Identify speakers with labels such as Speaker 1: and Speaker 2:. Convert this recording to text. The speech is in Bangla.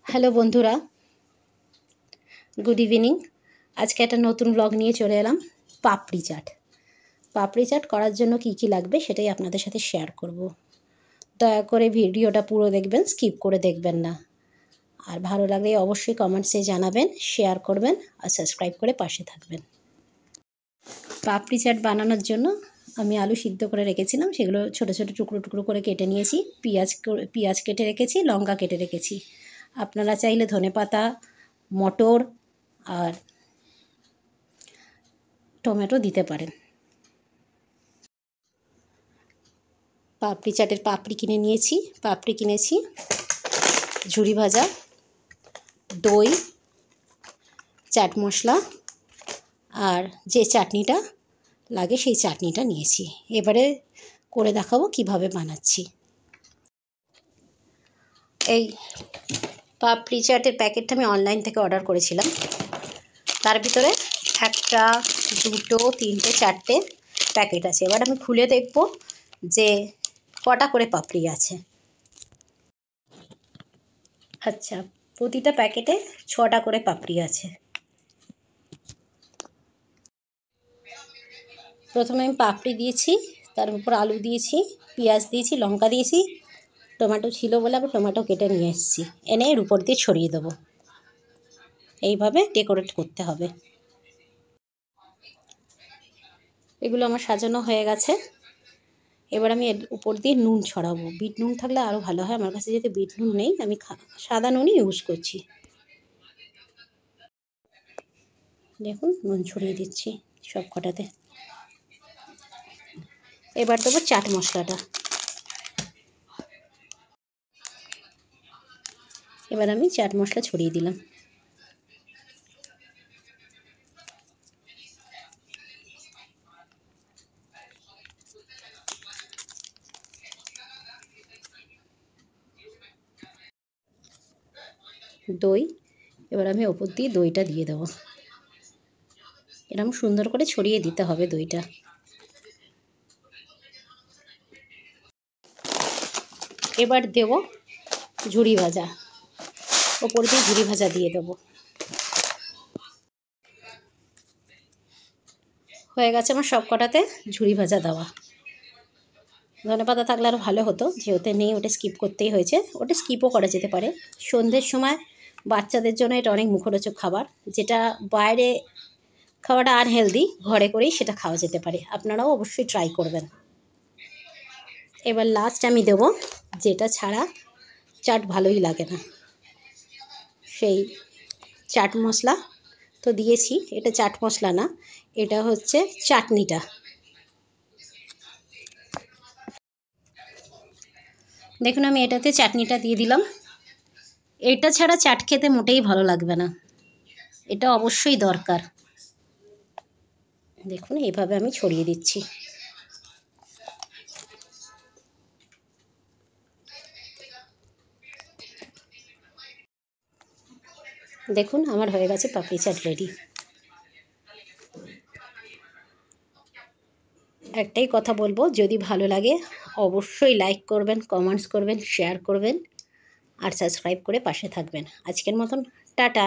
Speaker 1: হ্যালো বন্ধুরা, গুড ইভিনিং। আজকে একটা নতুন ব্লগ নিয়ে চলে এলাম। পাপড়ি চাট করার জন্য কি কি লাগবে সেটাই আপনাদের সাথে শেয়ার করব। দয়া করে ভিডিওটা পুরো দেখবেন, স্কিপ করে দেখবেন না। আর ভালো লাগলে অবশ্যই কমেন্টসে জানাবেন, শেয়ার করবেন আর সাবস্ক্রাইব করে পাশে থাকবেন। পাপড়ি চাট বানানোর জন্য আমি আলু সিদ্ধ করে রেখেছিলাম, সেগুলো ছোট ছোট টুকরো টুকরো করে কেটে নিয়েছি। পেঁয়াজ কেটে রেখেছি, লঙ্কা কেটে রেখেছি। আপনারা চাইলে ধনেপাতা, মটর আর টমেটো দিতে পারেন। পাপড়ি চাটের পাপড়ি কিনেছি, ঝুরি ভাজা, দই, চাট মশলা আর যে চাটনিটা লাগে সেই চাটনিটা নিয়েছি। এবারে করে দেখাবো কিভাবে বানাচ্ছি। এই পাপড়ি চাটের প্যাকেটটা আমি অনলাইন থেকে অর্ডার করেছিলাম। তার ভিতরে একটা, দুটো, তিনটে, চারটে প্যাকেট আছে। এবার আমি খুলে দেখব যে কটা করে পাপড়ি আছে। আচ্ছা, প্রতিটা প্যাকেটে 6টা করে পাপড়ি আছে। প্রথমে আমি পাপড়ি দিয়েছি, তার উপর আলু দিয়েছি, পেঁয়াজ দিয়েছি, লঙ্কা দিয়েছি, টমেটো ছিল বলে আবার টমেটো কেটে নিয়ে এসেছি, এনে এর উপর দিয়ে ছড়িয়ে দেবো। এইভাবে ডেকোরেট করতে হবে। এগুলো আমার সাজানো হয়ে গেছে। এবার আমি এর উপর দিয়ে নুন ছড়াবো। বিট নুন থাকলে আরও ভালো হয়, আমার কাছে যেহেতু বিট নুন নেই, আমি সাদা নুনই ইউজ করছি। দেখুন, নুন ছড়িয়ে দিচ্ছি সব কটাতে। এবার দেবো চাট মশলাটা। এবার আমি চাট মশলা ছড়িয়ে দিলাম। দই, এবার আমি ওপর দিয়ে দইটা দিয়ে দেবো। এরকম সুন্দর করে ছড়িয়ে দিতে হবে দইটা। এবার দেব ঝুরি ভাজা, ওপর দিয়ে ঝুরি ভাজা দিয়ে দেবো। হয়ে গেছে আমার সব কটাতে ঝুরি ভাজা দেওয়া। ধনেপাতা থাকলে আরও ভালো হতো, যেহেতু নেই ওটা স্কিপ করতেই হয়েছে। ওটা স্কিপও করা যেতে পারে। সন্ধ্যের সময় বাচ্চাদের জন্য এটা অনেক মুখরোচক খাবার, যেটা বাইরে খাওয়াটা আনহেলদি, ঘরে করেই সেটা খাওয়া যেতে পারে। আপনারাও অবশ্যই ট্রাই করবেন। এবার লাস্ট আমি দেবো যেটা ছাড়া চাট ভালোই লাগে না, সেই চাট মশলা। তো দিয়েছি, এটা চাট মশলা না, এটা হচ্ছে চাটনিটা। দেখুন, আমি এটাতে চাটনিটা দিয়ে দিলাম। এটা ছাড়া চাট খেতে মোটেই ভালো লাগবে না, এটা অবশ্যই দরকার। দেখুন, এইভাবে আমি ছড়িয়ে দিচ্ছি। দেখুন, আমার হয়ে গেছে পাপড়ি চাট রেডি। একটাই কথা বলবো, যদি ভালো লাগে অবশ্যই লাইক করবেন, কমেন্টস করবেন, শেয়ার করবেন আর সাবস্ক্রাইব করে পাশে থাকবেন। আজকের মতন টাটা।